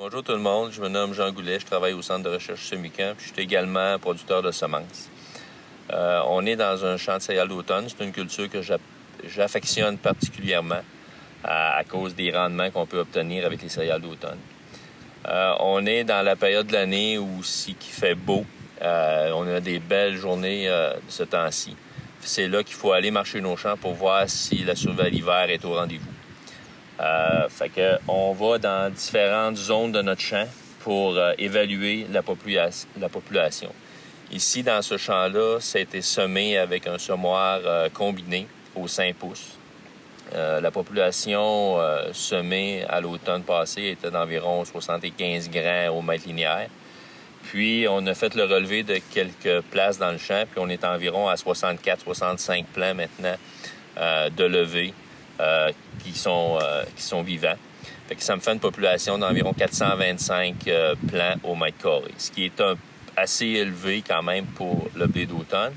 Bonjour tout le monde, je me nomme Jean Goulet, je travaille au Centre de recherche Semicamp, puis je suis également producteur de semences. On est dans un champ de céréales d'automne, c'est une culture que j'affectionne particulièrement à cause des rendements qu'on peut obtenir avec les céréales d'automne. On est dans la période de l'année où il fait beau, on a des belles journées de ce temps-ci. C'est là qu'il faut aller marcher nos champs pour voir si la survie à l'hiver est au rendez-vous. Fait que on va dans différentes zones de notre champ pour évaluer la population. Ici, dans ce champ-là, ça a été semé avec un semoir combiné au 5 pouces. La population semée à l'automne passé était d'environ 75 grains au mètre linéaire. Puis, on a fait le relevé de quelques places dans le champ, puis on est environ à 64-65 plants maintenant de levée qui sont vivants. Fait que ça me fait une population d'environ 425 plants au mètre carré, ce qui est assez élevé quand même pour le blé d'automne.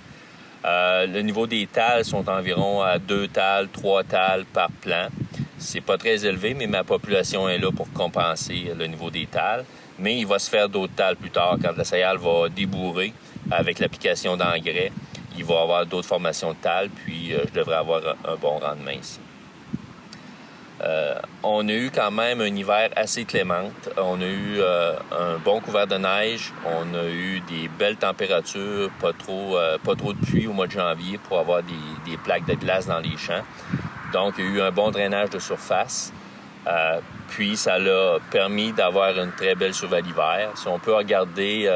Le niveau des tales sont environ à 2 tales, 3 tales par plant. C'est pas très élevé, mais ma population est là pour compenser le niveau des tales. Mais il va se faire d'autres tales plus tard quand la céréale va débourrer avec l'application d'engrais. Il va y avoir d'autres formations de tales, puis je devrais avoir un bon rendement ici. On a eu quand même un hiver assez clément. On a eu un bon couvert de neige. On a eu des belles températures, pas trop de pluie au mois de janvier pour avoir des plaques de glace dans les champs. Donc, il y a eu un bon drainage de surface. Puis, ça l'a permis d'avoir une très belle survie à l'hiver. Si on peut regarder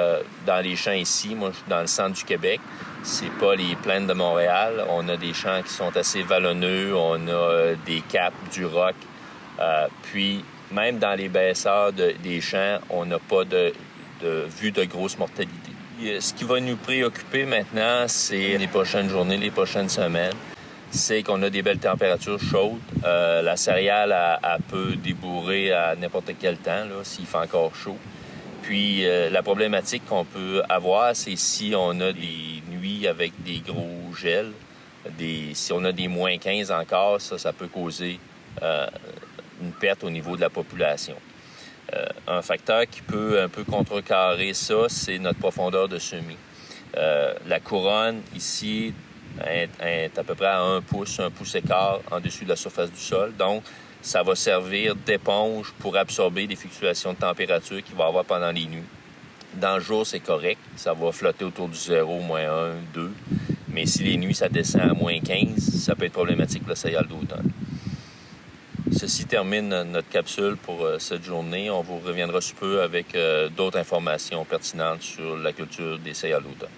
dans les champs ici, moi, je suis dans le centre du Québec. C'est pas les plaines de Montréal. On a des champs qui sont assez vallonneux. On a des caps, du roc. Puis, même dans les baisseurs des champs, on n'a pas de vue de grosse mortalité. Ce qui va nous préoccuper maintenant, c'est les prochaines journées, les prochaines semaines. C'est qu'on a des belles températures chaudes. La céréale, elle peut débourrer à n'importe quel temps, là, s'il fait encore chaud. Puis, la problématique qu'on peut avoir, c'est si on a des nuits avec des gros gels. Si on a des moins 15 encore, ça peut causer une perte au niveau de la population. Un facteur qui peut un peu contrecarrer ça, c'est notre profondeur de semis. La couronne, ici, est à peu près à 1 pouce et quart en dessus de la surface du sol. Donc, ça va servir d'éponge pour absorber les fluctuations de température qu'il va y avoir pendant les nuits. Dans le jour, c'est correct. Ça va flotter autour du 0, moins 1, 2. Mais si les nuits, ça descend à moins 15, ça peut être problématique pour la céréale d'automne. Ceci termine notre capsule pour cette journée. On vous reviendra sous peu avec d'autres informations pertinentes sur la culture des céréales d'automne.